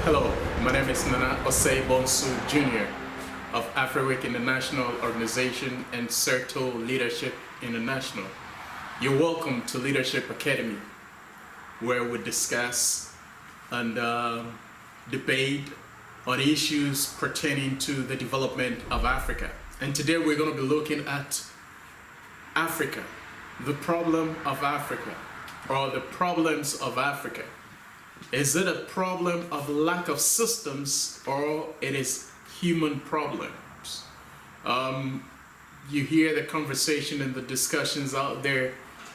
Hello, my name is Nana Osei Bonsu Jr. of AfriWeek International Organization and Certo Leadership International. You're welcome to Leadership Academy, where we discuss and debate on issues pertaining to the development of Africa. And today we're going to be looking at Africa, the problem of Africa, or the problems of Africa. Is it a problem of lack of systems, or it is human problems? You hear the conversation and the discussions out there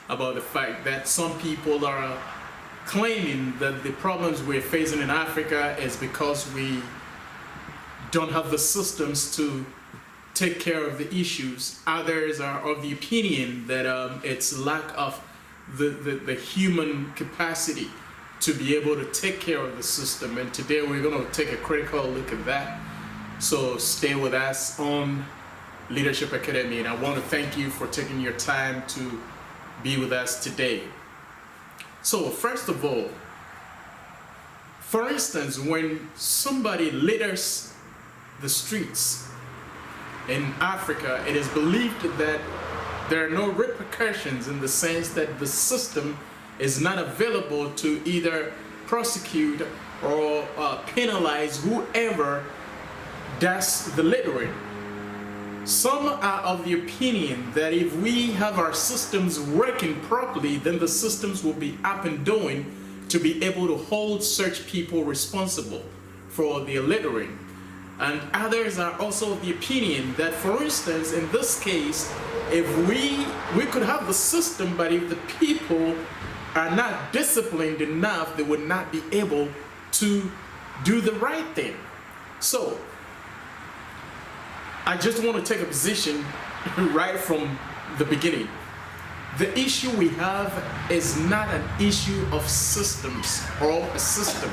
about the fact that some people are claiming that the problems we're facing in Africa is because we don't have the systems to take care of the issues. Others are of the opinion that it's lack of the human capacity to be able to take care of the system. And today we're going to take a critical look at that. So stay with us on Leadership Academy, and I want to thank you for taking your time to be with us today. So first of all, for instance, when somebody litters the streets in Africa, it is believed that there are no repercussions, in the sense that the system is not available to either prosecute or penalize whoever does the littering. Some are of the opinion that if we have our systems working properly, then the systems will be up and doing to be able to hold such people responsible for the littering. And others are also of the opinion that, for instance, in this case, if we could have the system, but if the people are not disciplined enough, they would not be able to do the right thing. So I just want to take a position right from the beginning. The issue we have is not an issue of systems or a system,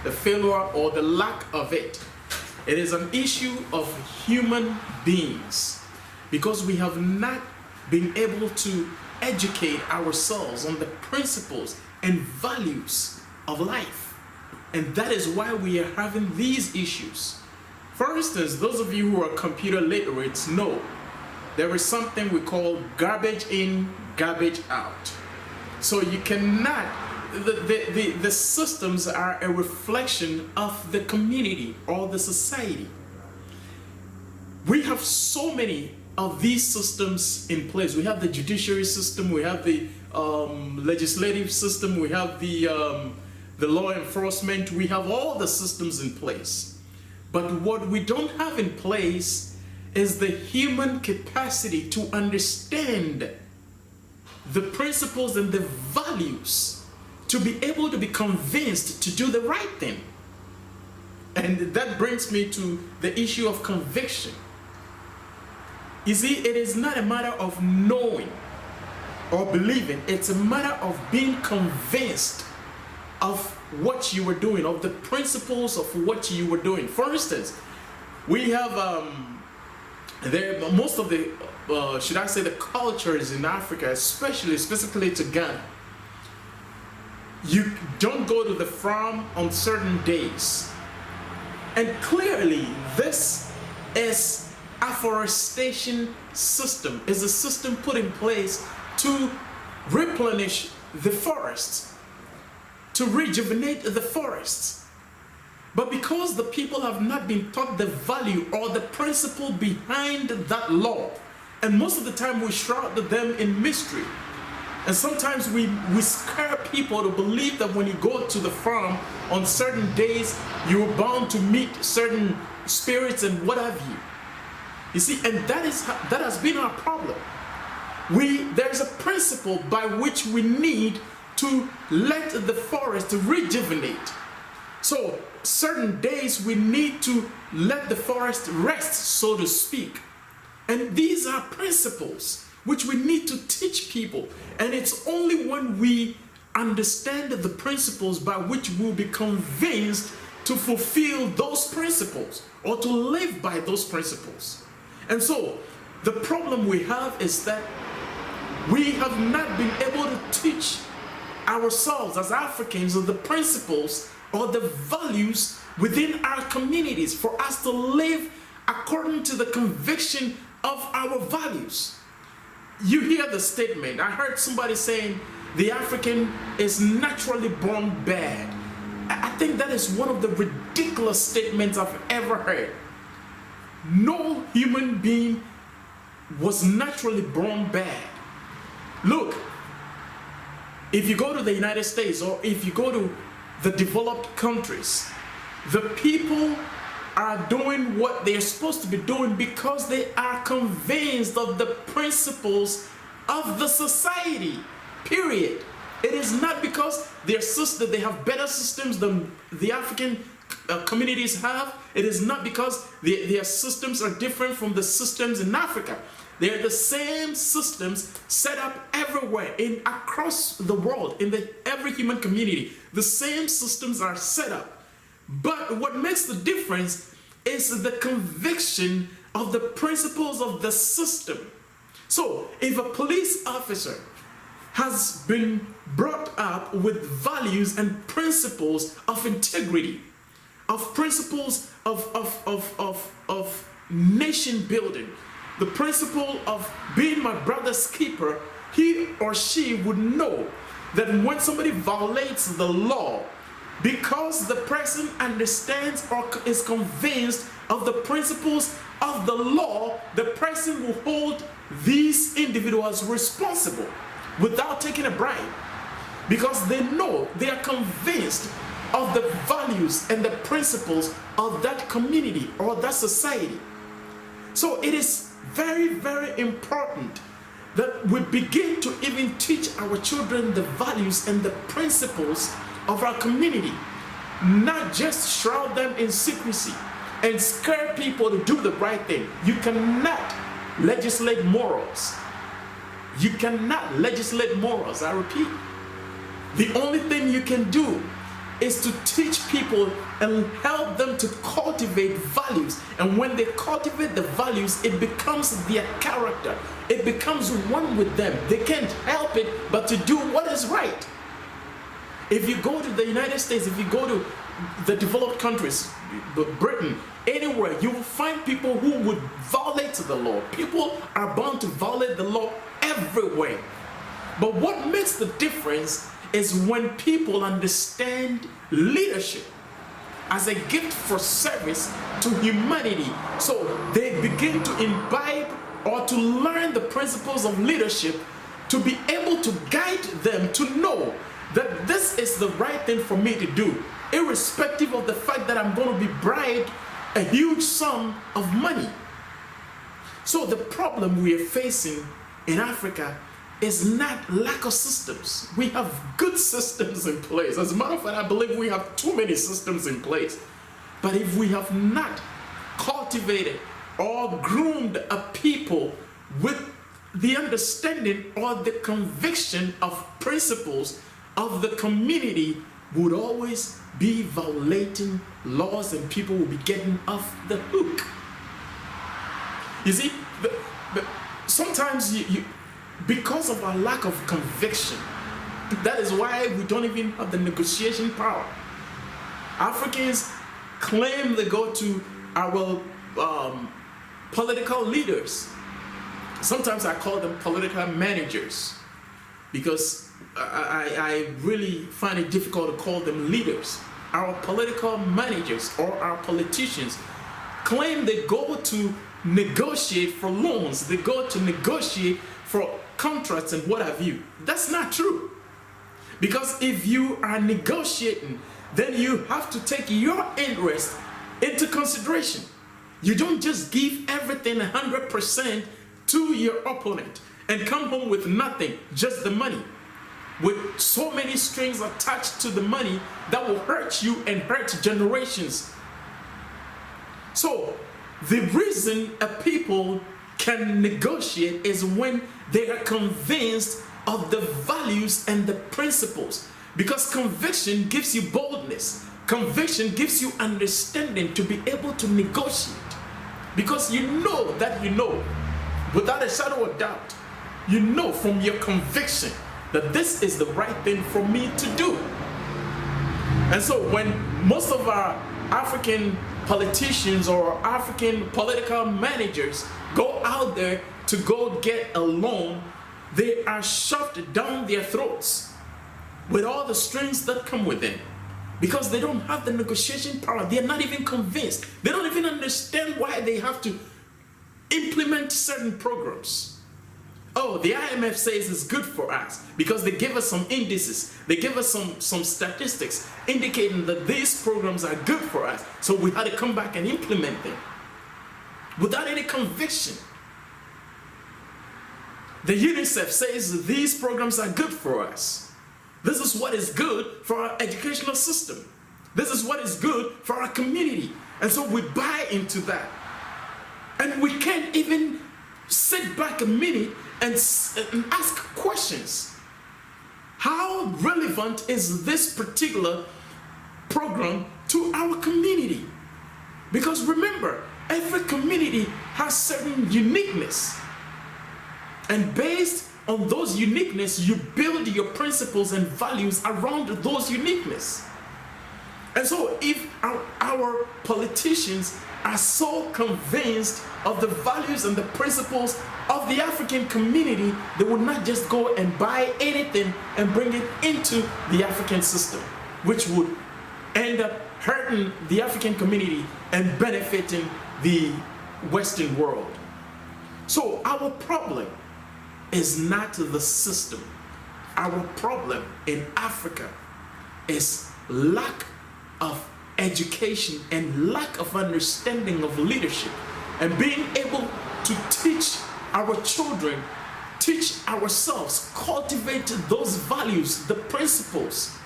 the failure or the lack of it. It is an issue of human beings, because we have not been able to educate ourselves on the principles and values of life. And that is why we are having these issues. For instance, those of you who are computer literates know there is something we call garbage in, garbage out. So you cannot, the systems are a reflection of the community or the society. We have so many of these systems in place. We have the judiciary system, we have the legislative system, we have the law enforcement, we have all the systems in place. But what we don't have in place is the human capacity to understand the principles and the values, to be able to be convinced to do the right thing. And that brings me to the issue of conviction. You see, it is not a matter of knowing or believing. It's a matter of being convinced of what you were doing, of the principles of what you were doing. For instance, we have most of the, should I say, the cultures in Africa, specifically to Ghana, you don't go to the farm on certain days. And clearly, this is afforestation system, is a system put in place to replenish the forests, to rejuvenate the forests. But because the people have not been taught the value or the principle behind that law, and most of the time we shroud them in mystery, and sometimes we scare people to believe that when you go to the farm on certain days, you're bound to meet certain spirits and what have you. You see, and that has been our problem. There's a principle by which we need to let the forest rejuvenate. So certain days we need to let the forest rest, so to speak. And these are principles which we need to teach people. And it's only when we understand the principles by which we'll be convinced to fulfill those principles or to live by those principles. And so the problem we have is that we have not been able to teach ourselves as Africans the principles or the values within our communities, for us to live according to the conviction of our values. You hear the statement, I heard somebody saying the African is naturally born bad. I think that is one of the ridiculous statements I've ever heard. No human being was naturally born bad. Look, if you go to the United States or if you go to the developed countries, the people are doing what they're supposed to be doing because they are convinced of the principles of the society, period. It is not because they have better systems than the African communities have. It is not because their systems are different from the systems in Africa. They're the same systems set up everywhere across the world, in every human community. The same systems are set up. But what makes the difference is the conviction of the principles of the system. So if a police officer has been brought up with values and principles of integrity, of principles of nation building, the principle of being my brother's keeper, he or she would know that when somebody violates the law, because the person understands or is convinced of the principles of the law, the person will hold these individuals responsible without taking a bribe, because they know, they are convinced of the values and the principles of that community or that society. So it is very, very important that we begin to even teach our children the values and the principles of our community, not just shroud them in secrecy and scare people to do the right thing. You cannot legislate morals. You cannot legislate morals, I repeat. The only thing you can do is to teach people and help them to cultivate values. And when they cultivate the values, it becomes their character. It becomes one with them. They can't help it but to do what is right. If you go to the United States, if you go to the developed countries, Britain, anywhere, you will find people who would violate the law. People are bound to violate the law everywhere. But what makes the difference is when people understand leadership as a gift for service to humanity. So they begin to imbibe or to learn the principles of leadership to be able to guide them to know that this is the right thing for me to do, irrespective of the fact that I'm going to be bribed a huge sum of money. So the problem we are facing in Africa is not lack of systems. We have good systems in place. As a matter of fact, I believe we have too many systems in place. But if we have not cultivated or groomed a people with the understanding or the conviction of principles of the community, would always be violating laws and people will be getting off the hook. You see, sometimes because of our lack of conviction, that is why we don't even have the negotiation power. Africans claim they go to our political leaders. Sometimes I call them political managers, because I really find it difficult to call them leaders. Our political managers or our politicians claim they go to negotiate for loans, they go to negotiate for contracts and what have you. That's not true. Because if you are negotiating, then you have to take your interest into consideration. You don't just give everything 100% to your opponent and come home with nothing, just the money, with so many strings attached to the money that will hurt you and hurt generations. So the reason a people can negotiate is when they are convinced of the values and the principles, because conviction gives you boldness. Conviction gives you understanding to be able to negotiate, because you know that you know without a shadow of doubt, you know from your conviction that this is the right thing for me to do. And so when most of our African politicians or African political managers go out there to go get a loan, they are shoved down their throats with all the strings that come with it, because they don't have the negotiation power. They're not even convinced. They don't even understand why they have to implement certain programs. Oh, the IMF says it's good for us because they give us some indices. They give us some statistics indicating that these programs are good for us. So we had to come back and implement them without any conviction. The UNICEF says these programs are good for us. This is what is good for our educational system. This is what is good for our community. And so we buy into that. And we can't even sit back a minute and ask questions. How relevant is this particular program to our community? Because remember, every community has certain uniqueness. And based on those uniqueness, you build your principles and values around those uniqueness. And so if our politicians are so convinced of the values and the principles of the African community, they will not just go and buy anything and bring it into the African system, which would end up hurting the African community and benefiting the Western world. So our problem is not the system. Our problem in Africa is lack of education and lack of understanding of leadership, and being able to teach our children, teach ourselves, cultivate those values, the principles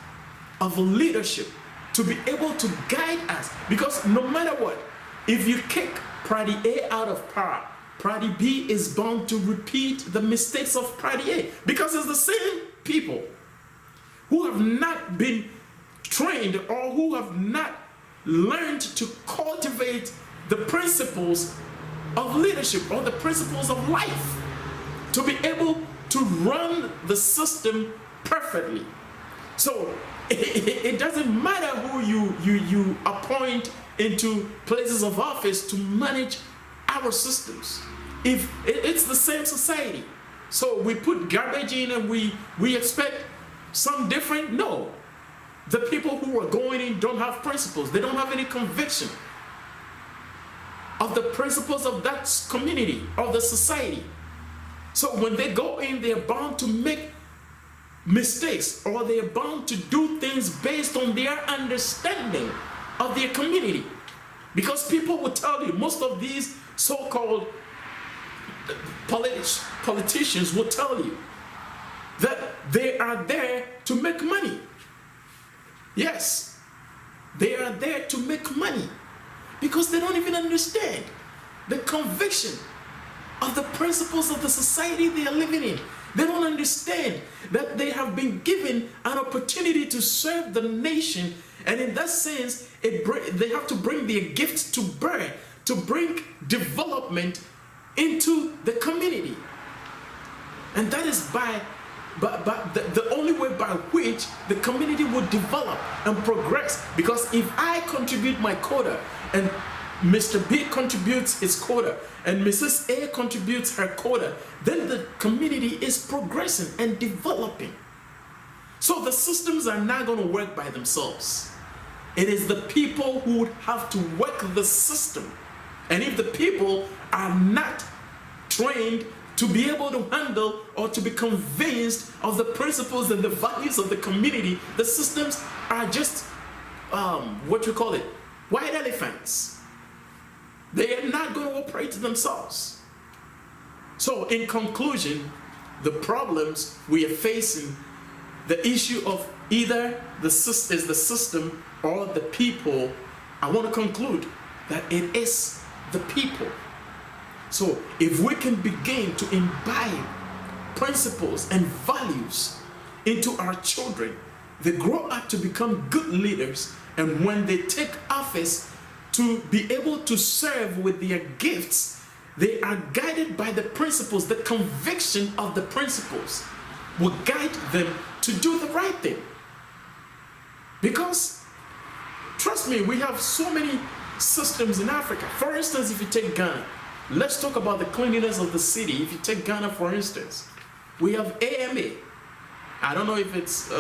of leadership to be able to guide us. Because no matter what, if you kick Party A out of power, Party B is bound to repeat the mistakes of Party A, because it's the same people who have not been trained or who have not learned to cultivate the principles of leadership or the principles of life to be able to run the system perfectly. So it doesn't matter who you appoint into places of office to manage our systems. If it's the same society, so we put garbage in and we expect some different. No, the people who are going in don't have principles. They don't have any conviction of the principles of that community, of the society. So when they go in, they're bound to make mistakes, or they're bound to do things based on their understanding of their community. Because people will tell you, most of these so-called politicians will tell you that they are there to make money. Yes, they are there to make money because they don't even understand the conviction of the principles of the society they are living in. They don't understand that they have been given an opportunity to serve the nation, and in that sense, they have to bring their gifts to bear, to bring development into the community. And that is the only way by which the community would develop and progress. Because if I contribute my quota and Mr. B contributes his quota and Mrs. A contributes her quota, then the community is progressing and developing. So the systems are not going to work by themselves. It is the people who would have to work the system. And if the people are not trained to be able to handle or to be convinced of the principles and the values of the community, the systems are just, white elephants. They are not going to operate themselves. So in conclusion, the problems we are facing, the issue of either is the system or the people, I want to conclude that it is the people. So if we can begin to imbibe principles and values into our children, they grow up to become good leaders, and when they take office to be able to serve with their gifts, they are guided by the principles. The conviction of the principles will guide them to do the right thing. Because Trust me, we have so many systems in Africa. For instance, if you take Ghana, let's talk about the cleanliness of the city. If you take Ghana, for instance, we have AMA. I don't know if it's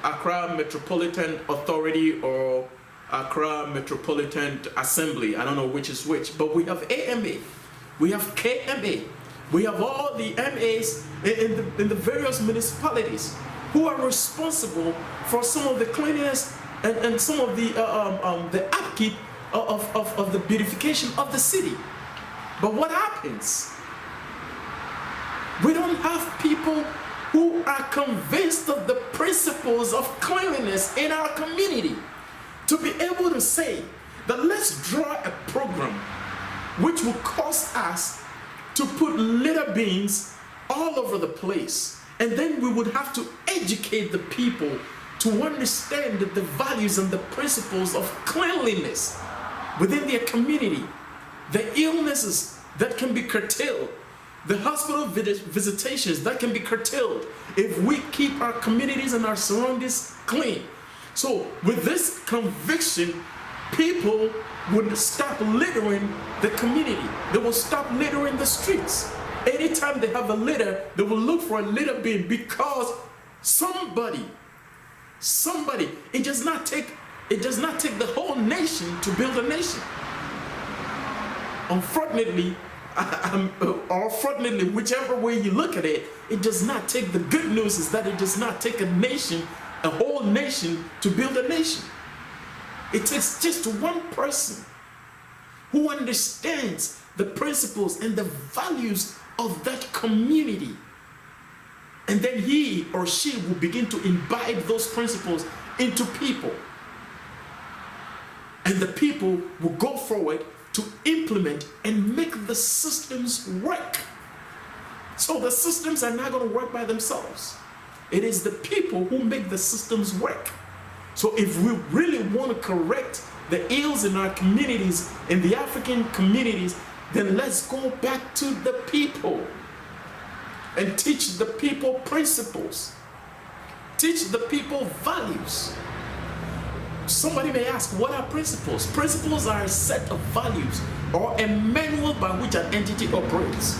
Accra Metropolitan Authority or Accra Metropolitan Assembly. I don't know which is which, but we have AMA, we have KMA, we have all the MAs in the various municipalities who are responsible for some of the cleanliness and some of the upkeep of the beautification of the city. But what happens? We don't have people who are convinced of the principles of cleanliness in our community to be able to say that let's draw a program which will cause us to put litter bins all over the place, and then we would have to educate the people to understand the values and the principles of cleanliness within their community, the illnesses that can be curtailed, the hospital visitations that can be curtailed if we keep our communities and our surroundings clean. So with this conviction, people would stop littering the community. They will stop littering the streets. Anytime they have a litter, they will look for a litter bin, because somebody, it does not take the whole nation to build a nation. Unfortunately, or fortunately, whichever way you look at it, it does not take. The good news is that it does not take a whole nation to build a nation. It takes just one person who understands the principles and the values of that community, and then he or she will begin to imbibe those principles into people, and the people will go forward to implement and make the systems work. So the systems are not going to work by themselves. It is the people who make the systems work. So if we really want to correct the ills in our communities, in the African communities, then let's go back to the people and teach the people principles. Teach the people values. Somebody may ask, what are principles? Principles are a set of values or a manual by which an entity operates.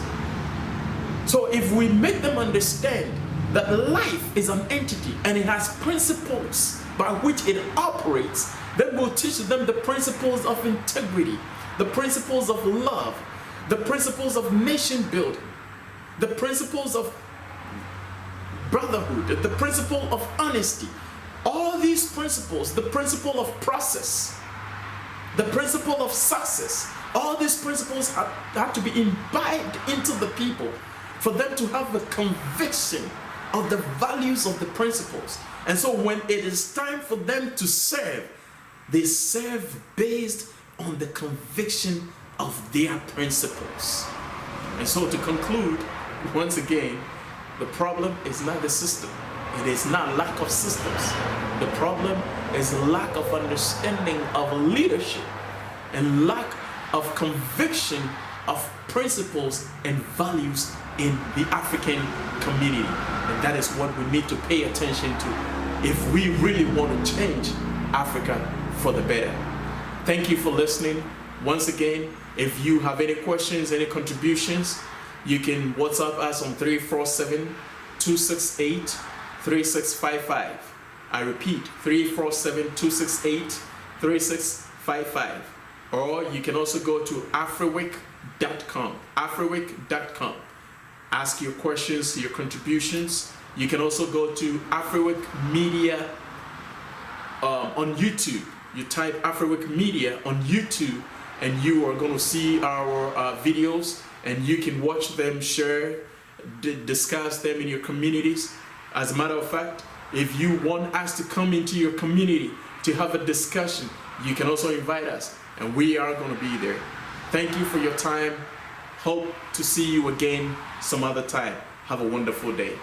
So if we make them understand that life is an entity and it has principles by which it operates, then we'll teach them the principles of integrity, the principles of love, the principles of nation building, the principles of brotherhood, the principle of honesty. All these principles, the principle of process, the principle of success, all these principles have to be imbibed into the people for them to have the conviction of the values of the principles. And so when it is time for them to serve, they serve based on the conviction of their principles. And so to conclude, once again, the problem is not the system. It is not lack of systems. The problem is lack of understanding of leadership and lack of conviction of principles and values in the African community. And that is what we need to pay attention to if we really want to change Africa for the better. Thank you for listening. Once again, if you have any questions, any contributions, you can WhatsApp us on 347-268-3655. I repeat, 347-268-3655. Or you can also go to afriwic.com. afriwic.com. Ask your questions, your contributions. You can also go to Afriwic Media on YouTube. You type Afriwic Media on YouTube and you are going to see our videos, and you can watch them, share, discuss them in your communities. As a matter of fact, if you want us to come into your community to have a discussion, you can also invite us, and we are going to be there. Thank you for your time. Hope to see you again some other time. Have a wonderful day.